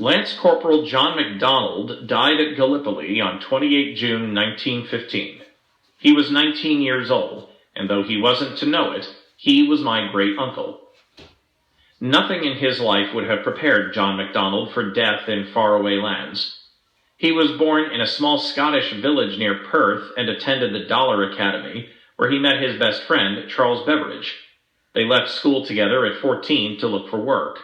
Lance Corporal John MacDonald died at Gallipoli on 28 June 1915. He was 19 years old, and though he wasn't to know it, he was my great-uncle. Nothing in his life would have prepared John MacDonald for death in faraway lands. He was born in a small Scottish village near Perth and attended the Dollar Academy, where he met his best friend, Charles Beveridge. They left school together at 14 to look for work.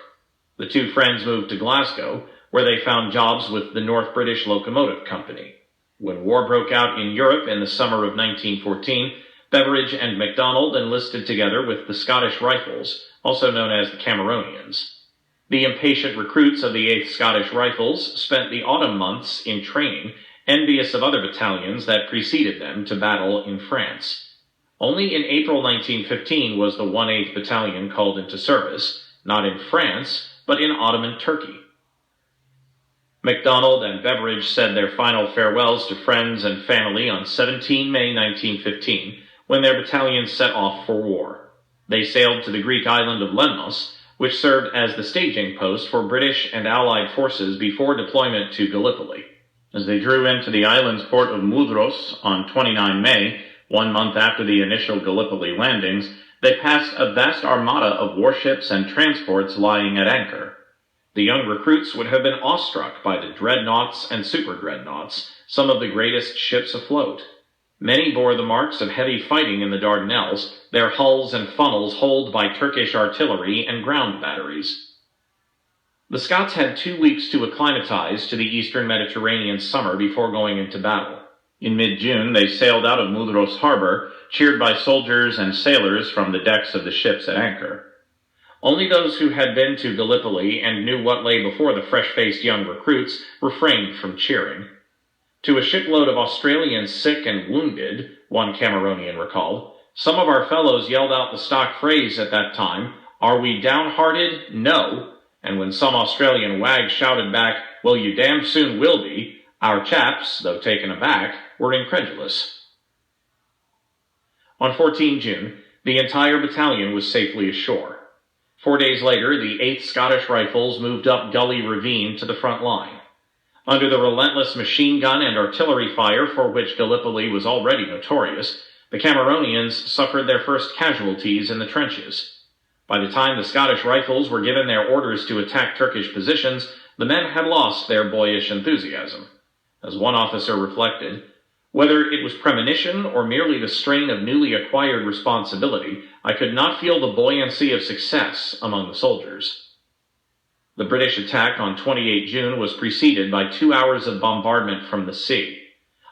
The two friends moved to Glasgow, where they found jobs with the North British Locomotive Company. When war broke out in Europe in the summer of 1914, Beveridge and MacDonald enlisted together with the Scottish Rifles, also known as the Cameronians. The impatient recruits of the 8th Scottish Rifles spent the autumn months in training, envious of other battalions that preceded them to battle in France. Only in April 1915 was the 1/8th Battalion called into service, not in France, but in Ottoman Turkey. MacDonald and Beveridge said their final farewells to friends and family on 17 May 1915, when their battalions set off for war. They sailed to the Greek island of Lemnos, which served as the staging post for British and Allied forces before deployment to Gallipoli. As they drew into the island's port of Mudros on 29 May, 1 month after the initial Gallipoli landings, they passed a vast armada of warships and transports lying at anchor. The young recruits would have been awestruck by the dreadnoughts and super-dreadnoughts, some of the greatest ships afloat. Many bore the marks of heavy fighting in the Dardanelles, their hulls and funnels holed by Turkish artillery and ground batteries. The Scots had 2 weeks to acclimatize to the eastern Mediterranean summer before going into battle. In mid-June, they sailed out of Mudros harbor, cheered by soldiers and sailors from the decks of the ships at anchor. Only those who had been to Gallipoli and knew what lay before the fresh-faced young recruits refrained from cheering. To a shipload of Australians sick and wounded, one Cameronian recalled, some of our fellows yelled out the stock phrase at that time, "Are we downhearted? No." And when some Australian wag shouted back, "Well, you damn soon will be," our chaps, though taken aback, were incredulous. On 14 June, the entire battalion was safely ashore. 4 days later, the 8th Scottish Rifles moved up Gully Ravine to the front line. Under the relentless machine gun and artillery fire for which Gallipoli was already notorious, the Cameronians suffered their first casualties in the trenches. By the time the Scottish Rifles were given their orders to attack Turkish positions, the men had lost their boyish enthusiasm. As one officer reflected, whether it was premonition or merely the strain of newly acquired responsibility, I could not feel the buoyancy of success among the soldiers. The British attack on 28 June was preceded by 2 hours of bombardment from the sea.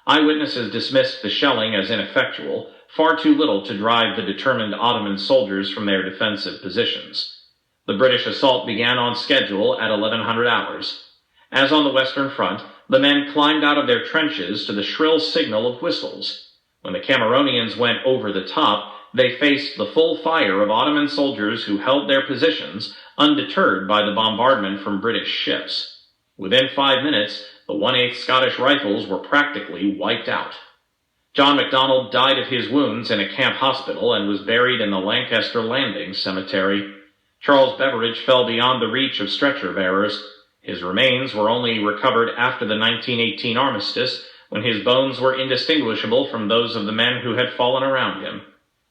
Eyewitnesses dismissed the shelling as ineffectual, far too little to drive the determined Ottoman soldiers from their defensive positions. The British assault began on schedule at 1100 hours. As on the Western Front, the men climbed out of their trenches to the shrill signal of whistles. When the Cameronians went over the top, they faced the full fire of Ottoman soldiers who held their positions, undeterred by the bombardment from British ships. Within 5 minutes, the 1/8th Scottish Rifles were practically wiped out. John MacDonald died of his wounds in a camp hospital and was buried in the Lancaster Landing Cemetery. Charles Beveridge fell beyond the reach of stretcher-bearers. His remains were only recovered after the 1918 armistice, when his bones were indistinguishable from those of the men who had fallen around him.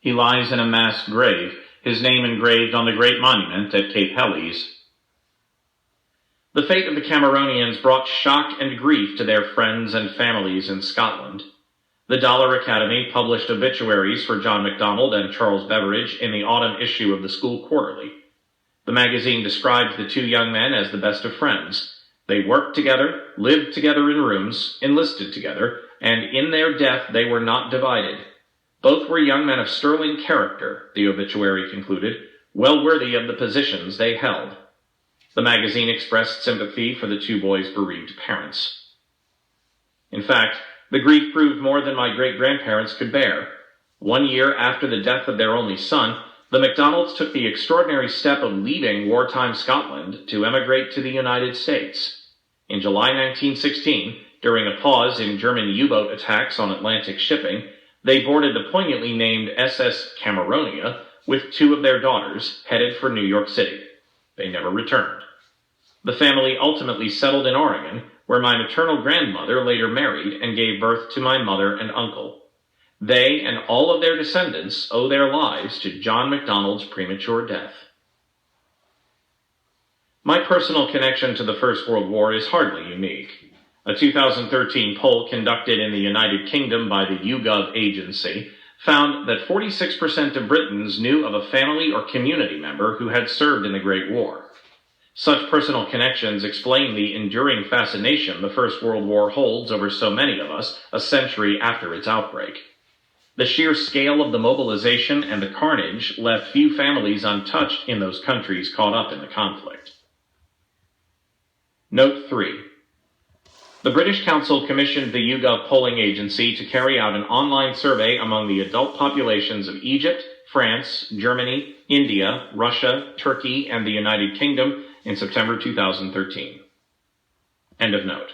He lies in a mass grave, his name engraved on the great monument at Cape Helles. The fate of the Cameronians brought shock and grief to their friends and families in Scotland. The Dollar Academy published obituaries for John MacDonald and Charles Beveridge in the autumn issue of the school quarterly. The magazine described the two young men as the best of friends. They worked together, lived together in rooms, enlisted together, and in their death they were not divided. Both were young men of sterling character, the obituary concluded, well worthy of the positions they held. The magazine expressed sympathy for the two boys' bereaved parents. In fact, the grief proved more than my great-grandparents could bear. 1 year after the death of their only son, the MacDonalds took the extraordinary step of leaving wartime Scotland to emigrate to the United States. In July 1916, during a pause in German U-boat attacks on Atlantic shipping, they boarded the poignantly named SS Cameronia with two of their daughters, headed for New York City. They never returned. The family ultimately settled in Oregon, where my maternal grandmother later married and gave birth to my mother and uncle. They and all of their descendants owe their lives to John MacDonald's premature death. My personal connection to the First World War is hardly unique. A 2013 poll conducted in the United Kingdom by the YouGov agency found that 46% of Britons knew of a family or community member who had served in the Great War. Such personal connections explain the enduring fascination the First World War holds over so many of us a century after its outbreak. The sheer scale of the mobilization and the carnage left few families untouched in those countries caught up in the conflict. Note 3. The British Council commissioned the YouGov polling agency to carry out an online survey among the adult populations of Egypt, France, Germany, India, Russia, Turkey, and the United Kingdom in September 2013. End of note.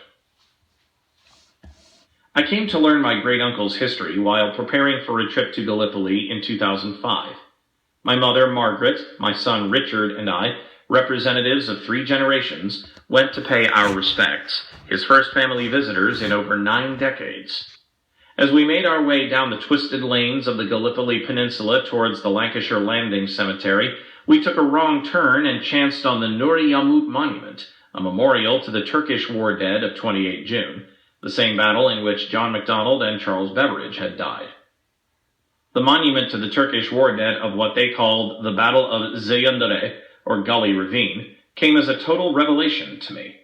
I came to learn my great-uncle's history while preparing for a trip to Gallipoli in 2005. My mother, Margaret, my son Richard, and I, representatives of 3 generations, went to pay our respects, his first family visitors in over 9 decades. As we made our way down the twisted lanes of the Gallipoli Peninsula towards the Lancashire Landing Cemetery, we took a wrong turn and chanced on the Nuri Yamut Monument, a memorial to the Turkish war dead of 28 June, the same battle in which John MacDonald and Charles Beveridge had died. The monument to the Turkish war dead of what they called the Battle of Zeyandere, or Gully Ravine, came as a total revelation to me.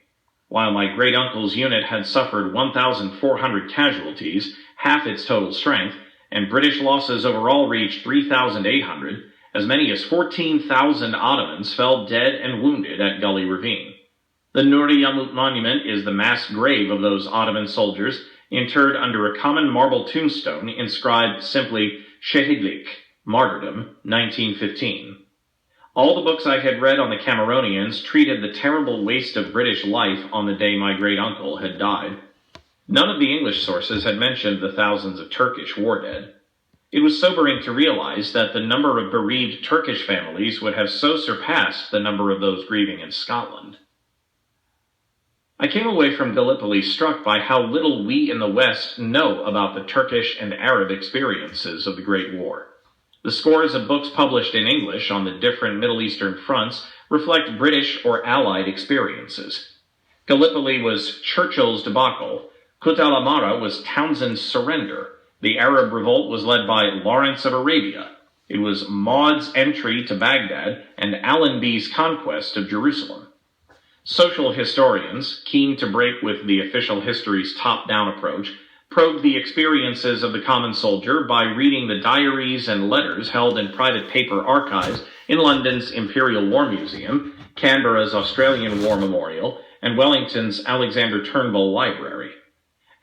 While my great-uncle's unit had suffered 1,400 casualties, half its total strength, and British losses overall reached 3,800, as many as 14,000 Ottomans fell dead and wounded at Gully Ravine. The Nuri Yamut Monument is the mass grave of those Ottoman soldiers, interred under a common marble tombstone inscribed simply Şehitlik, Martyrdom, 1915. All the books I had read on the Cameronians treated the terrible waste of British life on the day my great-uncle had died. None of the English sources had mentioned the thousands of Turkish war dead. It was sobering to realize that the number of bereaved Turkish families would have so surpassed the number of those grieving in Scotland. I came away from Gallipoli struck by how little we in the West know about the Turkish and Arab experiences of the Great War. The scores of books published in English on the different Middle Eastern fronts reflect British or Allied experiences. Gallipoli was Churchill's debacle, Kut al-Amara was Townshend's surrender, the Arab revolt was led by Lawrence of Arabia, it was Maud's entry to Baghdad, and Allenby's conquest of Jerusalem. Social historians, keen to break with the official history's top-down approach, probed the experiences of the common soldier by reading the diaries and letters held in private paper archives in London's Imperial War Museum, Canberra's Australian War Memorial, and Wellington's Alexander Turnbull Library.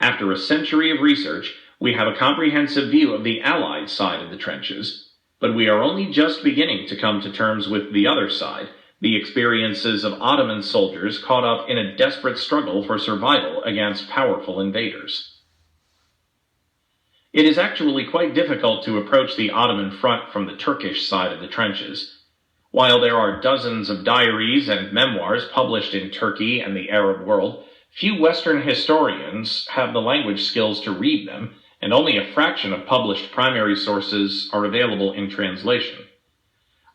After a century of research, we have a comprehensive view of the Allied side of the trenches, but we are only just beginning to come to terms with the other side, the experiences of Ottoman soldiers caught up in a desperate struggle for survival against powerful invaders. It is actually quite difficult to approach the Ottoman front from the Turkish side of the trenches. While there are dozens of diaries and memoirs published in Turkey and the Arab world, few Western historians have the language skills to read them, and only a fraction of published primary sources are available in translation.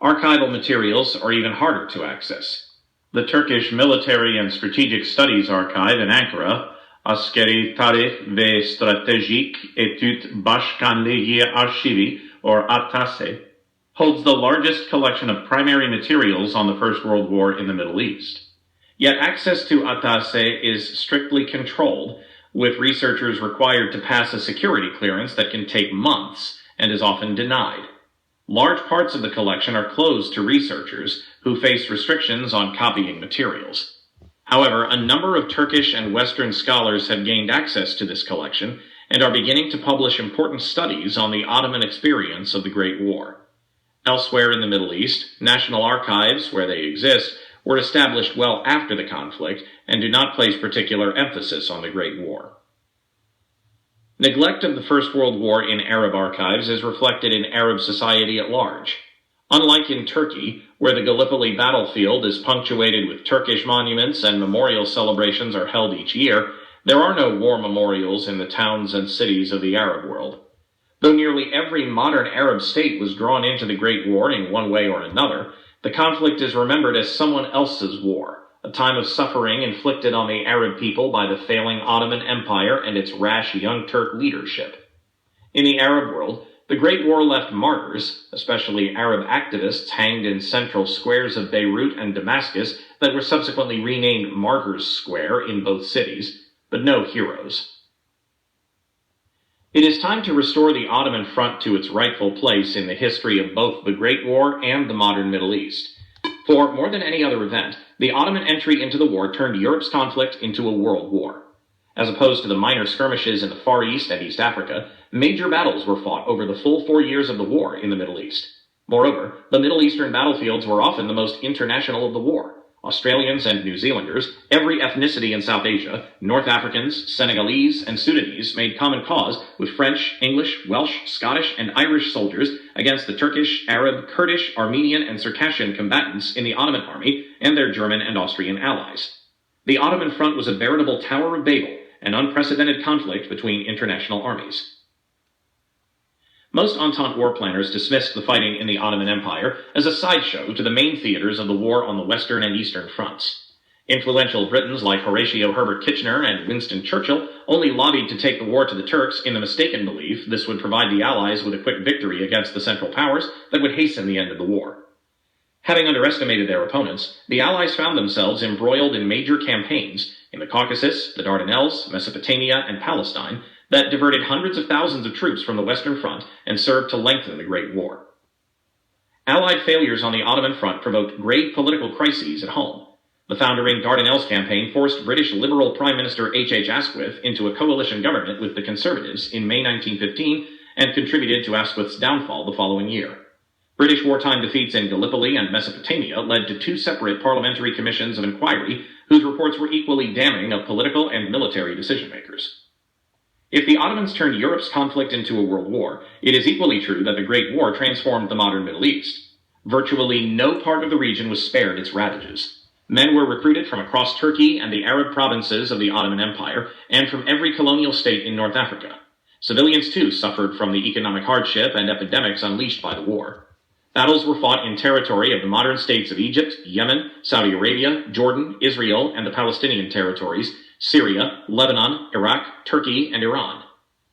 Archival materials are even harder to access. The Turkish Military and Strategic Studies Archive in Ankara, Askeri Tarih ve Stratejik Etüt Başkanlığı Arşivi, or ATASE, holds the largest collection of primary materials on the First World War in the Middle East. Yet access to ATASE is strictly controlled, with researchers required to pass a security clearance that can take months and is often denied. Large parts of the collection are closed to researchers who face restrictions on copying materials. However, a number of Turkish and Western scholars have gained access to this collection and are beginning to publish important studies on the Ottoman experience of the Great War. Elsewhere in the Middle East, national archives, where they exist, were established well after the conflict and do not place particular emphasis on the Great War. Neglect of the First World War in Arab archives is reflected in Arab society at large. Unlike in Turkey, where the Gallipoli battlefield is punctuated with Turkish monuments and memorial celebrations are held each year, there are no war memorials in the towns and cities of the Arab world. Though nearly every modern Arab state was drawn into the Great War in one way or another, the conflict is remembered as someone else's war, a time of suffering inflicted on the Arab people by the failing Ottoman Empire and its rash Young Turk leadership. In the Arab world, the Great War left martyrs, especially Arab activists hanged in central squares of Beirut and Damascus that were subsequently renamed Martyrs Square in both cities, but no heroes. It is time to restore the Ottoman front to its rightful place in the history of both the Great War and the modern Middle East. For more than any other event, the Ottoman entry into the war turned Europe's conflict into a world war. As opposed to the minor skirmishes in the Far East and East Africa, major battles were fought over the full 4 years of the war in the Middle East. Moreover, the Middle Eastern battlefields were often the most international of the war. Australians and New Zealanders, every ethnicity in South Asia, North Africans, Senegalese, and Sudanese made common cause with French, English, Welsh, Scottish, and Irish soldiers against the Turkish, Arab, Kurdish, Armenian, and Circassian combatants in the Ottoman army and their German and Austrian allies. The Ottoman front was a veritable Tower of Babel, an unprecedented conflict between international armies. Most Entente war planners dismissed the fighting in the Ottoman Empire as a sideshow to the main theaters of the war on the Western and Eastern fronts. Influential Britons like Horatio Herbert Kitchener and Winston Churchill only lobbied to take the war to the Turks in the mistaken belief this would provide the Allies with a quick victory against the Central Powers that would hasten the end of the war. Having underestimated their opponents, the Allies found themselves embroiled in major campaigns in the Caucasus, the Dardanelles, Mesopotamia, and Palestine that diverted hundreds of thousands of troops from the Western Front and served to lengthen the Great War. Allied failures on the Ottoman front provoked grave political crises at home. The foundering Dardanelles campaign forced British Liberal Prime Minister H. Asquith into a coalition government with the Conservatives in May 1915 and contributed to Asquith's downfall the following year. British wartime defeats in Gallipoli and Mesopotamia led to 2 separate parliamentary commissions of inquiry whose reports were equally damning of political and military decision-makers. If the Ottomans turned Europe's conflict into a world war, it is equally true that the Great War transformed the modern Middle East. Virtually no part of the region was spared its ravages. Men were recruited from across Turkey and the Arab provinces of the Ottoman Empire, and from every colonial state in North Africa. Civilians, too, suffered from the economic hardship and epidemics unleashed by the war. Battles were fought in territory of the modern states of Egypt, Yemen, Saudi Arabia, Jordan, Israel, and the Palestinian territories, Syria, Lebanon, Iraq, Turkey, and Iran.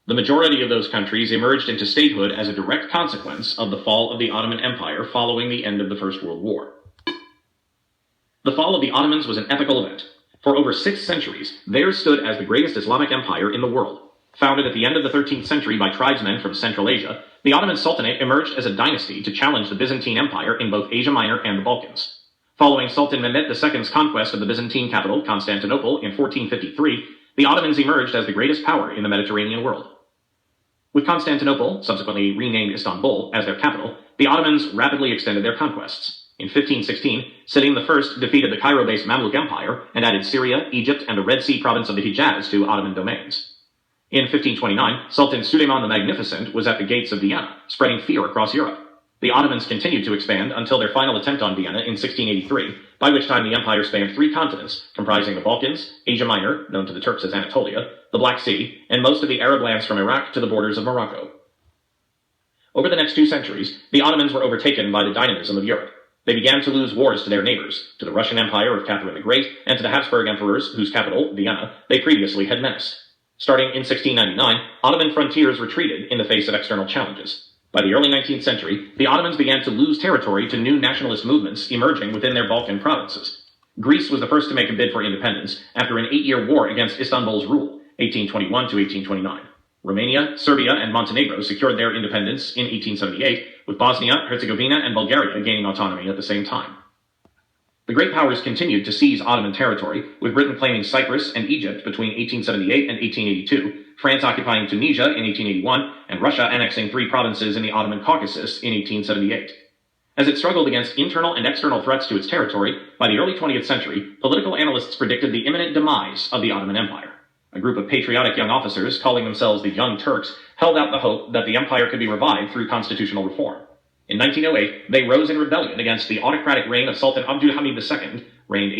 The majority of those countries emerged into statehood as a direct consequence of the fall of the Ottoman Empire following the end of the First World War. The fall of the Ottomans was an epical event. For over 6 centuries, theirs stood as the greatest Islamic empire in the world. Founded at the end of the 13th century by tribesmen from Central Asia, the Ottoman Sultanate emerged as a dynasty to challenge the Byzantine Empire in both Asia Minor and the Balkans. Following Sultan Mehmed II's conquest of the Byzantine capital, Constantinople, in 1453, the Ottomans emerged as the greatest power in the Mediterranean world. With Constantinople, subsequently renamed Istanbul, as their capital, the Ottomans rapidly extended their conquests. In 1516, Selim I defeated the Cairo-based Mamluk Empire and added Syria, Egypt, and the Red Sea province of the Hijaz to Ottoman domains. In 1529, Sultan Suleiman the Magnificent was at the gates of Vienna, spreading fear across Europe. The Ottomans continued to expand until their final attempt on Vienna in 1683, by which time the empire spanned 3 continents, comprising the Balkans, Asia Minor, known to the Turks as Anatolia, the Black Sea, and most of the Arab lands from Iraq to the borders of Morocco. Over the next 2 centuries, the Ottomans were overtaken by the dynamism of Europe. They began to lose wars to their neighbors, to the Russian Empire of Catherine the Great, and to the Habsburg emperors whose capital, Vienna, they previously had menaced. Starting in 1699, Ottoman frontiers retreated in the face of external challenges. By the early 19th century, the Ottomans began to lose territory to new nationalist movements emerging within their Balkan provinces. Greece was the first to make a bid for independence after an 8-year war against Istanbul's rule, 1821 to 1829. Romania, Serbia, and Montenegro secured their independence in 1878, with Bosnia, Herzegovina, and Bulgaria gaining autonomy at the same time. The great powers continued to seize Ottoman territory, with Britain claiming Cyprus and Egypt between 1878 and 1882, France occupying Tunisia in 1881, and Russia annexing 3 provinces in the Ottoman Caucasus in 1878. As it struggled against internal and external threats to its territory, by the early 20th century, political analysts predicted the imminent demise of the Ottoman Empire. A group of patriotic young officers, calling themselves the Young Turks, held out the hope that the empire could be revived through constitutional reform. In 1908, they rose in rebellion against the autocratic reign of Sultan Abdulhamid II, reigned